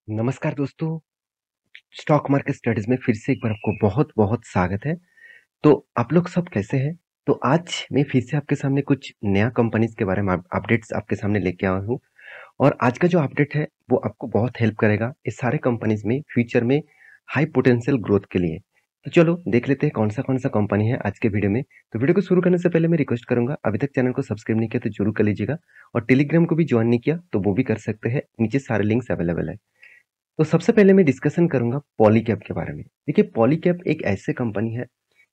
नमस्कार दोस्तों, stock market studies में फिर से एक बार आपको बहुत-बहुत स्वागत है। तो आप लोग सब कैसे हैं? तो आज मैं फिर से आपके सामने कुछ नया कंपनीज़ के बारे में अपडेट्स आपके सामने लेके आया हूँ और आज का जो अपडेट है, वो आपको बहुत हेल्प करेगा ये सारे कंपनीज़ में फ्यूचर में हाई पोटेंशियल ग्रोथ के लिए। तो चलो देख लेते हैं कौन-सा कंपनी है आज के वीडियो में। तो वीडियो को शुरू करने से पहले मैं रिक्वेस्ट करूँगा, अभी तक चैनल को सब्सक्राइब नहीं किया तो ज़रूर कर लीजिएगा और टेलीग्राम को भी जॉइन नहीं किया, तो वो भी कर सकते हैं। नीचे सारे लिंक्स अवेलेबल है। तो सबसे पहले मैं डिस्कशन करूंगा पॉलीकैब के बारे में। देखिए पॉलीकैब एक ऐसे कंपनी है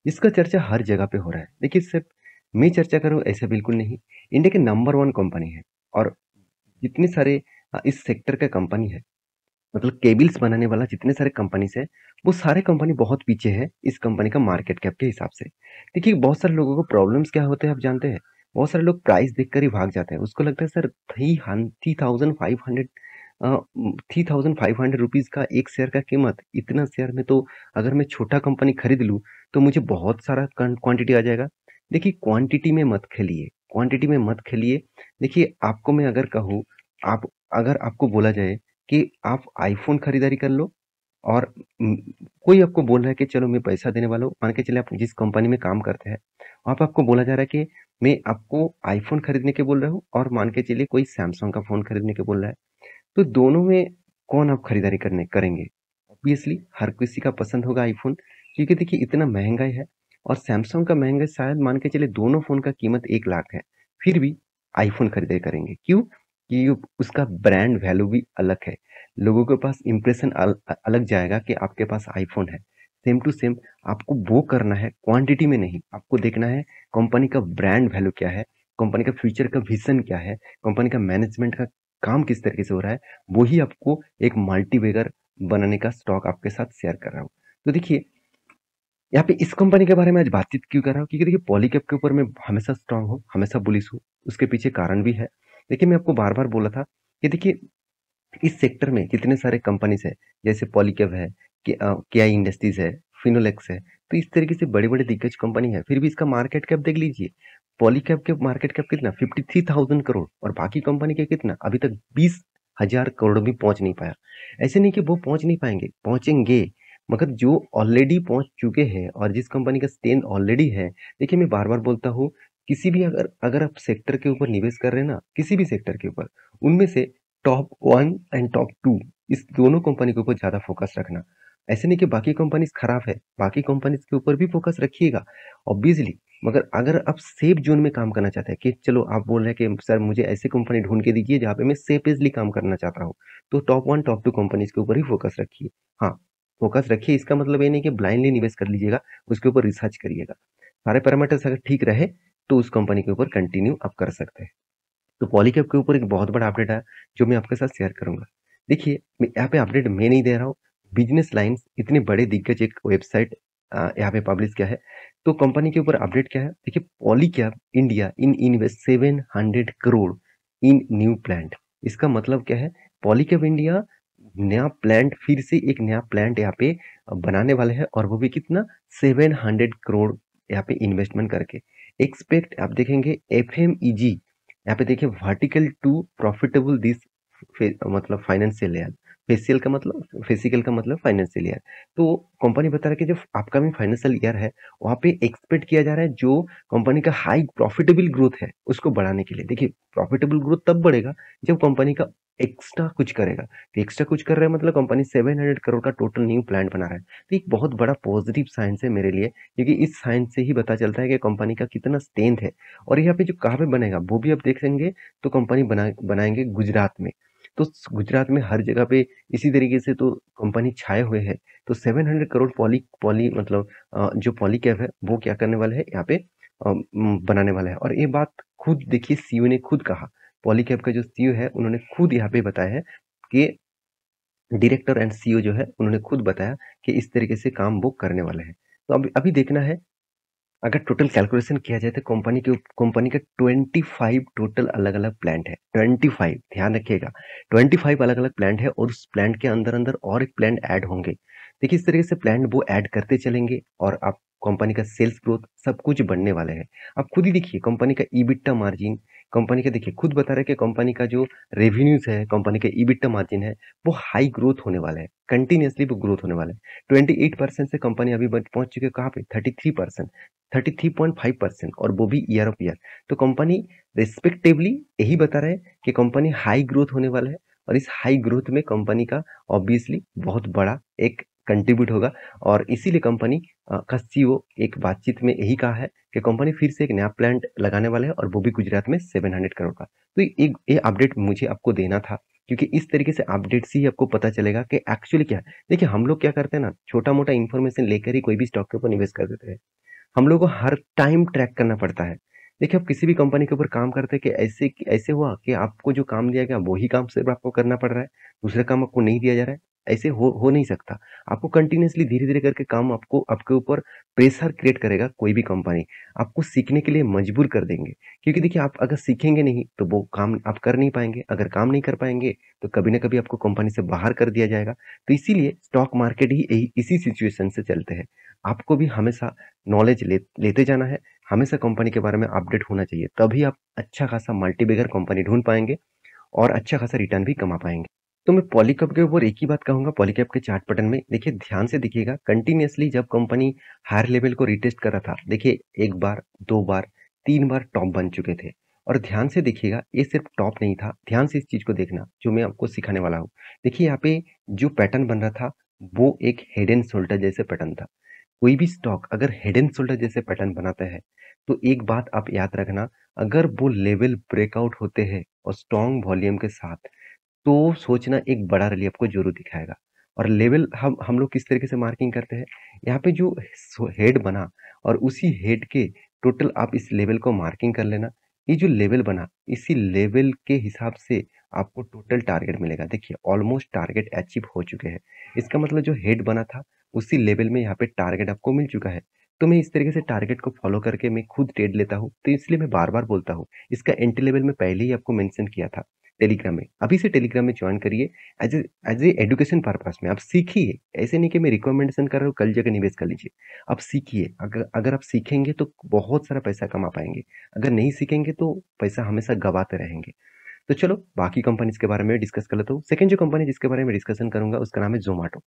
जिसका चर्चा हर जगह पे हो रहा है। देखिए सिर्फ मैं चर्चा करूं ऐसा बिल्कुल नहीं। इंडिया के नंबर वन कंपनी है और जितने सारे इस सेक्टर का कंपनी है, मतलब केबल्स बनाने वाला जितने सारे कंपनीज है, वो सारे कंपनी बहुत पीछे है इस कंपनी का मार्केट कैप के हिसाब से। देखिए बहुत सारे लोगों को प्रॉब्लम्स क्या होते हैं आप जानते हैं। बहुत सारे लोग प्राइस देखकर ही भाग जाते हैं। उसको लगता है सर 3,500 ₹3,500 का एक शेयर का कीमत, इतना शेयर में तो अगर मैं छोटा कंपनी खरीद लूँ, तो मुझे बहुत सारा क्वांटिटी आ जाएगा। देखिए क्वांटिटी में मत खेलिए। देखिए आपको मैं अगर कहूँ, आप अगर आपको बोला जाए कि आप आईफ़ोन खरीदारी कर लो और उम, कोई आपको बोल रहा है कि चलो मैं पैसा देने वाला हूँ, मान के चलिए आप जिस कंपनी में काम करते हैं, वहाँ पे आपको बोला जा रहा है कि मैं आपको आईफ़ोन खरीदने के बोल रहा हूँ और मान के चलिए कोई सैमसंग का फ़ोन खरीदने के बोल रहा है। तो दोनों में कौन आप खरीदारी करने करेंगे? ऑब्वियसली हर किसी का पसंद होगा आईफ़ोन, क्योंकि देखिए इतना महँगा है और सैमसंग का महँगा शायद मान के चलिए दोनों फ़ोन का कीमत 1 लाख है, फिर भी आईफ़ोन खरीदारी करेंगे। क्यों? कि उसका ब्रांड वैल्यू भी अलग है। लोगों के पास इंप्रेशन अलग जाएगा कि आपके पास आईफ़ोन है। सेम टू सेम आपको वो करना है, क्वांटिटी में नहीं। आपको देखना है कंपनी का ब्रांड वैल्यू क्या है, कंपनी का फ्यूचर का विज़न क्या है, कंपनी का मैनेजमेंट का काम किस तरीके से हो रहा है, वो ही आपको एक मल्टीबैगर बनाने का स्टॉक आपके साथ शेयर कर रहा हूँ। तो देखिए, यहाँ पे इस कंपनी के बारे में आज बातचीत क्यों कर रहा हूँ, क्योंकि देखिए पॉलीकैब के ऊपर मैं हमेशा स्ट्रांग हूँ, हमेशा बुलिश हूँ। उसके पीछे कारण भी है। देखिए मैं आपको बार-बार बोला था कि देखिए इस सेक्टर में कितने सारे कंपनीज़ हैं, जैसे पॉलीकैब है, केआई इंडस्ट्रीज़ है, फिनोलेक्स है, तो इस तरीके से बड़े-बड़े दिग्गज कंपनी है, फिर भी इसका मार्केट कैप देख लीजिए। पॉलीकैब के मार्केट कैप कितना 53,000 करोड़ और बाकी कंपनी के कितना अभी तक 20,000 करोड़ भी पहुंच नहीं पाया। ऐसे नहीं कि वो पहुंच नहीं पाएंगे, पहुंचेंगे, मगर जो ऑलरेडी पहुंच चुके हैं और जिस कंपनी का स्ट्रेंथ ऑलरेडी है। देखिए मैं बार बार बोलता हूँ, किसी भी अगर अगर आप सेक्टर के ऊपर निवेश कर रहे हैं ना, किसी भी सेक्टर के ऊपर, उनमें से top one and top two, इस दोनों कंपनी के ऊपर ज्यादा फोकस रखना। ऐसे नहीं कि बाकी कंपनीज खराब है, बाकी कंपनीज के ऊपर भी फोकस रखिएगा ऑब्वियसली। मगर अगर आप सेफ जोन में काम करना चाहते हैं कि चलो आप बोल रहे हैं कि सर मुझे ऐसी कंपनी ढूंढ के दीजिए जहाँ पे मैं सेफली काम करना चाहता हूँ, तो top one top two companies के ऊपर ही फोकस रखिए। हाँ, फोकस रखिए, इसका मतलब ये नहीं कि ब्लाइंडली निवेश कर लीजिएगा, उसके ऊपर रिसर्च करिएगा। सारे पैरामीटर्स अगर ठीक रहे तो उस कंपनी के ऊपर कंटिन्यू आप कर सकते हैं। तो पॉलीकैब के ऊपर एक बहुत बड़ा अपडेट आया जो मैं आपके साथ शेयर करूंगा। देखिए मैं यहाँ पे अपडेट मैं नहीं दे रहा हूँ, बिजनेस लाइंस इतने बड़े दिग्गज एक वेबसाइट यहाँ पे पब्लिश किया है। तो कंपनी के ऊपर अपडेट क्या है, देखिए Polycab India in invest 700 crore in new plant. इसका मतलब क्या है, पॉलीकैब इंडिया नया प्लांट, फिर से एक नया प्लांट यहाँ पे बनाने वाले हैं और वो भी कितना 700 करोड़ यहाँ पे इन्वेस्टमेंट करके। एक्सपेक्ट आप देखेंगे एफएमईजी, यहाँ पे देखिए वर्टिकल टू प्रॉफिटेबल दिस मतलब फाइनेंशियल ईयर। फेसिकल का मतलब फाइनेंशियल ईयर। तो कंपनी बता रहा है कि जो अपकमिंग फाइनेंशियल ईयर है, वहाँ पे एक्सपेक्ट किया जा रहा है जो कंपनी का हाई प्रॉफिटेबल ग्रोथ है उसको बढ़ाने के लिए। देखिए प्रॉफिटेबल ग्रोथ तब बढ़ेगा जब कंपनी का एक्स्ट्रा कुछ करेगा। तो एक्स्ट्रा कुछ कर रहा है मतलब कंपनी 700 करोड़ का टोटल न्यू प्लांट बना रहा है। तो एक बहुत बड़ा पॉजिटिव साइंस है मेरे लिए, क्योंकि इस साइंस से ही पता चलता है कि कंपनी का कितना स्ट्रेंथ है। और यहाँ पे जो कहाँ पे बनेगा वो भी आप देखेंगे, तो कंपनी बनाएंगे गुजरात में। तो गुजरात में हर जगह पे इसी तरीके से तो कंपनी छाए हुए है। तो 700 करोड़ पॉली पॉली मतलब जो पॉलीकैब है वो क्या करने वाला है यहाँ पे बनाने वाला है। और ये बात खुद देखिए सीईओ ने खुद कहा, पॉलीकैब का जो सीईओ है उन्होंने खुद यहाँ पे बताया है कि डायरेक्टर एंड सीईओ जो है उन्होंने खुद बताया कि इस तरीके से काम वो करने वाले हैं। तो अभी अभी देखना है, अगर टोटल कैलकुलेशन किया जाए तो कंपनी का 25 टोटल अलग-अलग प्लांट है। 25 ध्यान रखिएगा, 25 अलग-अलग प्लांट है और उस प्लांट के अंदर-अंदर और एक प्लांट ऐड होंगे। देखिए इस तरीके से प्लांट वो ऐड करते चलेंगे और आप कंपनी का सेल्स ग्रोथ सब कुछ बढ़ने वाला है। आप खुद ही देखिए कंपनी का ईबिट्टा मार्जिन, कंपनी का देखिए खुद बता रहा है कि कंपनी का जो रेवेन्यूज़ है, कंपनी का ईबिट्टा मार्जिन है, वो हाई ग्रोथ होने वाला है। कंटीन्यूअसली वो ग्रोथ होने वाला है। 28% से कंपनी अभी पहुँच चुकी है कहाँ पे? 33%, 33.5% और वो भी ईयर ऑफ ईयर। तो कंपनी रिस्पेक्टिवली यही बता रहा है कि कंपनी हाई ग्रोथ होने वाला है और इस हाई ग्रोथ में कंपनी का ऑब्वियसली बहुत बड़ा एक कंट्रीब्यूट होगा और इसीलिए कंपनी का सीईओ एक बातचीत में यही कहा है कि कंपनी फिर से एक नया प्लांट लगाने वाला है और वो भी गुजरात में 700 करोड़ का। तो एक ये अपडेट मुझे आपको देना था क्योंकि इस तरीके से अपडेट से ही आपको पता चलेगा कि एक्चुअली क्या है। देखिए हम लोग क्या करते हैं ना, छोटा-मोटा इन्फॉर्मेशन लेकर ही कोई भी स्टॉक के ऊपर निवेश कर देते हैं। हम लोग को हर टाइम ट्रैक करना पड़ता है। देखिए, आप किसी भी कंपनी के ऊपर काम करते हैं कि ऐसे हुआ कि आपको जो काम दिया गया वही काम सिर्फ़ आपको करना पड़ रहा है, दूसरा काम आपको नहीं दिया जा रहा है। ऐसे हो नहीं सकता। आपको कंटीन्यूअसली धीरे-धीरे करके काम आपको आपके ऊपर प्रेशर क्रिएट करेगा कोई भी कंपनी। आपको सीखने के लिए मजबूर कर देंगे। क्योंकि देखिए आप अगर सीखेंगे नहीं तो वो काम आप कर नहीं पाएँगे। अगर काम नहीं कर पाएँगे तो कभी न कभी आपको कंपनी से बाहर कर दिया जाएगा। तो इसीलिए स्टॉक मार्केट ही यही इसी सिचुएशन से चलते हैं। आपको भी हमेशा नॉलेज लेते जाना है, हमेशा कंपनी के बारे में अपडेट होना चाहिए, तभी आप अच्छा खासा मल्टीबैगर कंपनी ढूँढ पाएँगे और अच्छा खासा रिटर्न भी कमा पाएँगे। तो मैं पॉलीकैब के ऊपर एक ही बात कहूँगा, पॉलीकैब के चार्ट पैटर्न में देखिए ध्यान से देखिएगा, कंटीन्यूअसली जब कंपनी हायर लेवल को रिटेस्ट कर रहा था, देखिए 1 बार, 2 बार, 3 बार टॉप बन चुके थे और ध्यान से देखिएगा ये सिर्फ टॉप नहीं था, ध्यान से इस चीज़ को देखना जो मैं आपको सिखाने वाला हूँ। देखिए यहाँ पे जो पैटर्न बन रहा था, वो एक हेड एंड शोल्डर जैसे पैटर्न था। कोई भी स्टॉक अगर हेड एंड शोल्डर जैसे पैटर्न बनाता है, तो एक बात आप याद रखना, अगर वो लेवल ब्रेकआउट होते हैं और स्ट्रॉन्ग वॉल्यूम के साथ, तो सोचना एक बड़ा रैली आपको ज़रूर दिखाएगा। और लेवल हम लोग किस तरीके से मार्किंग करते हैं, यहाँ पे जो हेड बना और उसी हेड के टोटल आप इस लेवल को मार्किंग कर लेना। ये जो लेवल बना, इसी लेवल के हिसाब से आपको टोटल टारगेट मिलेगा। देखिए ऑलमोस्ट टारगेट अचीव हो चुके हैं। इसका मतलब जो हेड बना था, उसी लेवल में यहाँ पे टारगेट आपको मिल चुका है। तो मैं इस तरीके से टारगेट को फॉलो करके मैं खुद ट्रेड लेता हूँ, तो इसलिए मैं बार-बार बोलता हूँ। इसका एंट्री लेवल मैं पहले ही आपको मेंशन किया था टेलीग्राम में। अभी से टेलीग्राम में जॉइन करिए एज़ ए एजुकेशन पर्पज़ में। आप सीखिए, ऐसे नहीं कि मैं रिकमेंडेशन कर रहा हूँ, कल जाके निवेश कर लीजिए। आप सीखिए, अगर अगर आप सीखेंगे तो बहुत सारा पैसा कमा पाएँगे। अगर नहीं सीखेंगे तो पैसा हमेशा गँवाते रहेंगे। तो चलो बाकी कंपनीज़ के बारे में डिस्कस कर लेता हूँ। सेकंड जो कंपनी जिसके बारे में डिस्कशन करूँगा उसका नाम है ज़ोमैटो।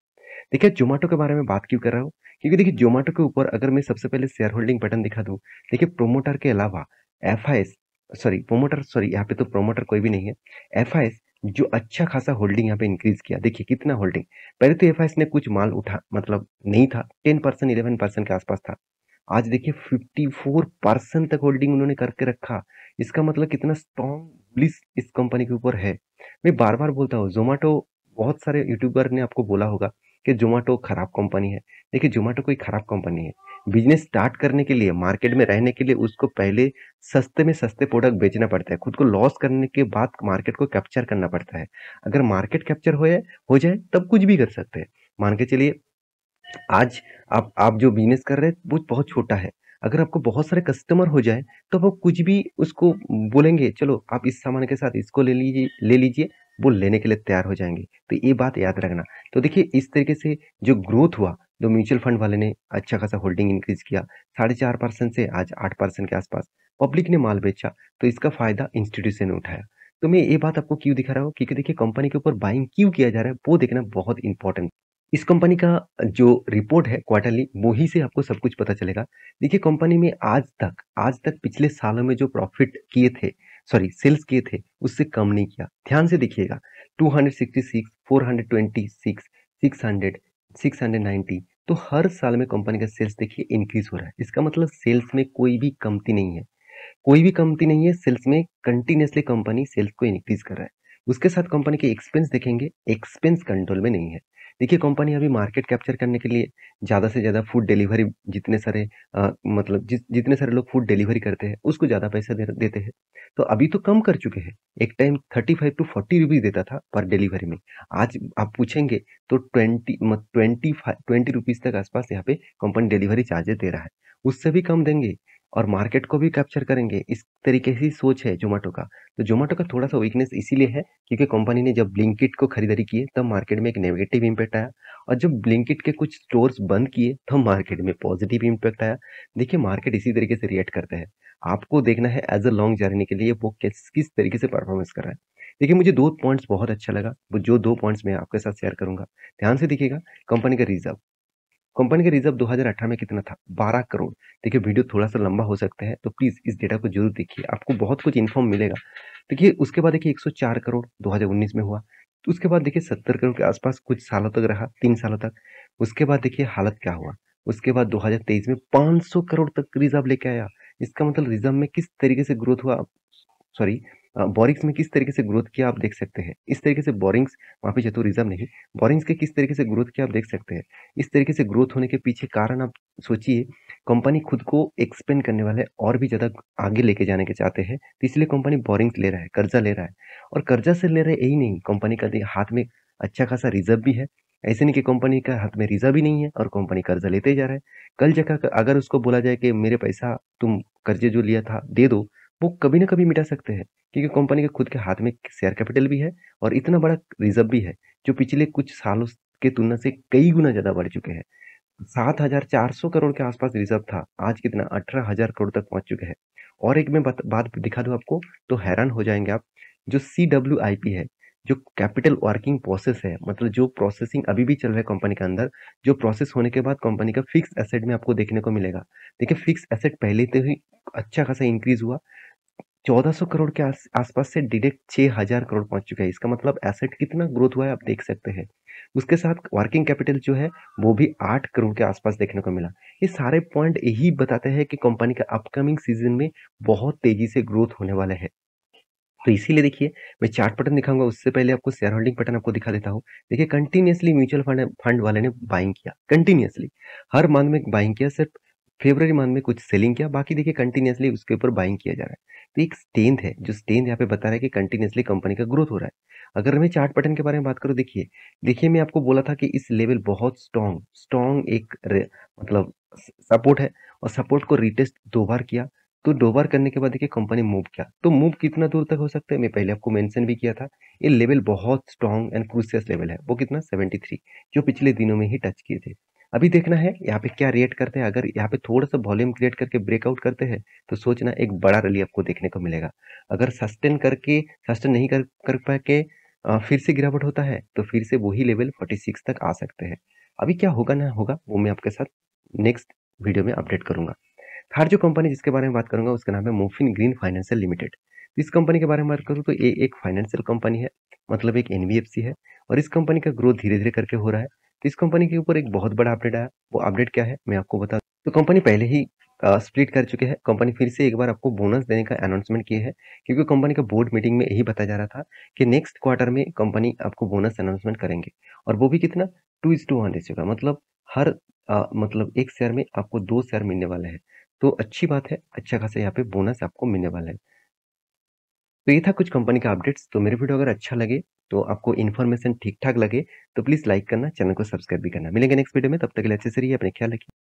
देखिए ज़ोमैटो के बारे में बात क्यों कर रहा हूँ? क्योंकि देखिए ज़ोमैटो के ऊपर अगर मैं सबसे पहले शेयर होल्डिंग पैटर्न दिखा दूँ, देखिए प्रोमोटर के अलावा एफआईएस सॉरी यहाँ पे तो प्रोमोटर कोई भी नहीं है। एफआईएस जो अच्छा खासा होल्डिंग यहाँ पे इंक्रीज़ किया। देखिए कितना होल्डिंग, पहले तो एफआईएस ने कुछ माल उठा मतलब नहीं था, 10% 11% के आसपास था। आज देखिए 54% तक होल्डिंग उन्होंने करके रखा। इसका मतलब कितना स्ट्रॉन्ग बुलिश इस कंपनी के ऊपर है। मैं बार-बार बोलता हूँ ज़ोमैटो, बहुत सारे यूट्यूबर ने आपको बोला होगा कि ज़ोमैटो खराब कंपनी है। देखिए ज़ोमैटो कोई खराब कंपनी है। बिज़नेस स्टार्ट करने के लिए, मार्केट में रहने के लिए उसको पहले सस्ते में सस्ते प्रोडक्ट बेचना पड़ता है। खुद को लॉस करने के बाद मार्केट को कैप्चर करना पड़ता है। अगर मार्केट कैप्चर हो जाए तब कुछ भी कर सकते हैं। मान के चलिए आज आप जो बिज़नेस कर रहे हैं वो बहुत छोटा है। अगर आपको बहुत सारे कस्टमर हो जाए तो वो कुछ भी उसको बोलेंगे, चलो आप इस सामान के साथ इसको ले लीजिए, वो लेने के लिए तैयार हो जाएँगे। तो ये बात याद रखना। तो देखिए इस तरीके से जो ग्रोथ हुआ, जो म्यूचुअल फंड वाले ने अच्छा खासा होल्डिंग इंक्रीज़ किया, 4.5% से आज 8% के आसपास। पब्लिक ने माल बेचा, तो इसका फ़ायदा इंस्टीट्यूशन ने उठाया। तो मैं ये बात आपको क्यों दिखा रहा हूँ? क्योंकि देखिए कंपनी के ऊपर बाइंग क्यों किया जा रहा है, वो देखना बहुत इम्पोर्टेंट। इस कंपनी का जो रिपोर्ट है क्वार्टरली, वो ही से आपको सब कुछ पता चलेगा। देखिए कंपनी में आज तक पिछले सालों में जो प्रॉफिट किए थे, सॉरी सेल्स किए थे, उससे कम नहीं किया। ध्यान से देखिएगा 266, 426, 600, 690, तो हर साल में कंपनी का सेल्स देखिए इंक्रीज़ हो रहा है। इसका मतलब सेल्स में कोई भी कमती नहीं है। कोई भी कमती नहीं है सेल्स में, कंटीन्यूअसली कंपनी सेल्स को इंक्रीज़ कर रहा है। उसके साथ कंपनी के एक्सपेंस देखेंगे, एक्सपेंस कंट्रोल में नहीं है। देखिए कंपनी अभी मार्केट कैप्चर करने के लिए ज़्यादा से ज़्यादा फूड डिलीवरी जितने सारे मतलब जितने सारे लोग फूड डिलीवरी करते हैं, उसको ज़्यादा पैसा देते हैं। तो अभी तो कम कर चुके हैं। एक टाइम 35 टू 40 रुपीज़ देता था पर डिलीवरी में। आज आप पूछेंगे तो 20 रुपीज़ तक आस-पास यहाँ पे कंपनी डिलीवरी चार्जेज़ दे रहा है। उससे भी कम देंगे। और मार्केट को भी कैप्चर करेंगे, इस तरीके की सोच है ज़ोमैटो का। तो ज़ोमैटो का थोड़ा-सा वीकनेस इसीलिए है क्योंकि कंपनी ने जब ब्लिंकिट को खरीदारी की है, तब मार्केट में एक नेगेटिव इम्पैक्ट आया और जब ब्लिंकिट के कुछ स्टोर्स बंद किए, तब मार्केट में पॉजिटिव इम्पैक्ट आया। देखिए, मार्केट इसी तरीके से रिएक्ट करता है। आपको देखना है एज़ अ लॉन्ग जर्नी के लिए वो किस तरीके से परफॉर्मेंस कर रहा है। देखिए, मुझे 2 पॉइंट्स बहुत अच्छा लगा, वो जो 2 पॉइंट्स मैं आपके साथ शेयर करूँगा। ध्यान से देखिएगा, कंपनी का रिज़र्व। कंपनी का रिज़र्व 2018 में कितना था? 12 करोड़। देखिए, वीडियो थोड़ा-सा लंबा हो सकता है, तो प्लीज़ इस डेटा को ज़रूर देखिए, आपको बहुत कुछ इन्फॉर्म मिलेगा। देखिए, उसके बाद देखिए 104 करोड़ 2019 में हुआ। तो उसके बाद देखिए 70 करोड़ के आसपास कुछ सालों तक रहा, 3 सालों तक। उसके बाद देखिए हालत क्या हुआ? उसके बाद 2023 में 500 करोड़ तक रिज़र्व लेके आया। इसका मतलब रिज़र्व में किस तरीके से ग्रोथ हुआ, सॉरी, बोरिंग्स में किस तरीके से ग्रोथ किया आप देख सकते हैं। इस तरीके से बोरिंग्स, माफ़ी चाहता हूँ, रिज़र्व नहीं, बोरिंग्स के किस तरीके से ग्रोथ किया आप देख सकते हैं। इस तरीके से ग्रोथ होने के पीछे कारण आप सोचिए, कंपनी खुद को एक्सपेंड करने वाला है और भी ज़्यादा आगे लेके जाने के चाहते हैं, तो इसलिए कंपनी बोरिंग्स ले रहा है, कर्ज़ा ले रहा है। और कर्ज़ा से ले रहा है यही नहीं, कंपनी का हाथ में अच्छा खासा रिज़र्व भी है। ऐसे नहीं कि कंपनी का हाथ में रिज़र्व ही नहीं है और कंपनी कर्ज़ा लेते ही जा रहा है। कल जगह अगर उसको बोला जाए कि मेरे पैसा तुम कर्ज़े जो लिया था दे दो, वो कभी ना कभी मिटा सकते हैं। क्योंकि कंपनी के खुद के हाथ में शेयर कैपिटल भी है और इतना बड़ा रिजर्व भी है, जो पिछले कुछ सालों के तुलना से कई गुना ज़्यादा बढ़ चुके हैं। 7,400 करोड़ के आसपास रिजर्व था, आज कितना 18,000 करोड़ तक पहुँच चुके हैं। और एक मैं बात दिखा दूँ आपको, तो हैरान हो जाएँगे आप। जो CWIP है, जो कैपिटल वर्किंग प्रोसेस है, मतलब जो प्रोसेसिंग अभी भी चल रहा है कंपनी के अंदर, जो प्रोसेस होने के बाद कंपनी का फिक्स एसेट में आपको देखने को मिलेगा। देखिए, फिक्स एसेट पहले तो ही अच्छा खासा इंक्रीज़ हुआ, 1400 करोड़ के आसपास से डायरेक्ट 6000 करोड़ पहुंच चुका है। इसका मतलब एसेट कितना ग्रोथ हुआ है आप देख सकते हैं। उसके साथ वर्किंग कैपिटल जो है वो भी 8 करोड़ के आसपास देखने को मिला। ये सारे पॉइंट यही बताते हैं कि कंपनी का अपकमिंग सीजन में बहुत तेजी से ग्रोथ होने वाला है। तो इसीलिए देखिए, मैं चार्ट पैटर्न दिखाऊंगा, उससे पहले आपको शेयर होल्डिंग पैटर्न आपको दिखा देता हूँ। देखिए, कंटिन्यूअसली म्यूचुअल फंड फंड वाले ने बाइंग किया, कंटिन्यूअसली हर मंथ में बाइंग किया। सिर्फ फेब्रुअरी मंथ में कुछ सेलिंग किया, बाकी देखिए कंटिन्यूअसली उसके ऊपर बाइंग किया जा रहा है। तो एक स्ट्रेंथ है, जो स्ट्रेंथ यहाँ पे बता रहा है कि कंटिन्यूअसली कंपनी का ग्रोथ हो रहा है। अगर मैं चार्ट पैटर्न के बारे में बात करूँ, देखिए देखिए मैं आपको बोला था कि इस लेवल बहुत स्ट्रॉन्ग स्ट्रॉन्ग एक मतलब सपोर्ट है, और सपोर्ट को रिटेस्ट 2 बार किया। तो 2 बार करने के बाद देखिए कंपनी मूव किया। तो मूव कितना दूर तक हो सकता है, मैं पहले आपको मेंशन भी किया था। ये लेवल बहुत स्ट्रॉन्ग एंड क्रूशियस लेवल है। वो कितना 73, जो पिछले दिनों में ही टच किए थे। अभी देखना है यहाँ पे क्या रिएक्ट करते हैं। अगर यहाँ पे थोड़ा-सा वॉल्यूम क्रिएट करके ब्रेकआउट करते हैं, तो सोचना एक बड़ा रैली आपको देखने को मिलेगा। अगर सस्टेन नहीं कर पा के फिर से गिरावट होता है, तो फिर से वही लेवल 46 तक आ सकते हैं। अभी क्या होगा ना होगा, वो मैं आपके साथ नेक्स्ट वीडियो में अपडेट करूँगा। थर्ड जो कंपनी जिसके बारे में बात करूंगा उसका नाम है मोफिन ग्रीन फाइनेंशियल लिमिटेड। इस कंपनी के बारे में बात करूँ तो ये एक फाइनेंशियल कंपनी है, मतलब एक एनबीएफसी है। और इस कंपनी का ग्रोथ धीरे धीरे करके हो रहा है। तो इस कंपनी के ऊपर एक बहुत बड़ा अपडेट आया। वो अपडेट क्या है मैं आपको बता दूं। तो कंपनी पहले ही स्प्लिट कर चुके हैं। कंपनी फिर से एक बार आपको बोनस देने का अनाउंसमेंट किए है, क्योंकि कंपनी का बोर्ड मीटिंग में यही बताया जा रहा था कि नेक्स्ट क्वार्टर में कंपनी आपको बोनस अनाउंसमेंट करेंगे। और वो भी कितना, 2:1 रेशियो का, मतलब हर मतलब एक शेयर में आपको 2 शेयर मिलने वाले हैं। तो अच्छी बात है, अच्छा खासा यहाँ पे बोनस आपको मिलने वाला है। तो ये था कुछ कंपनी का अपडेट्स। तो मेरे वीडियो अगर अच्छा लगे, तो आपको इन्फॉर्मेशन ठीक-ठाक लगे, तो प्लीज़ लाइक करना, चैनल को सब्सक्राइब भी करना। मिलेंगे नेक्स्ट वीडियो में, तब तक के लिए अच्छे से रहिए, अपना ख्याल रखिए।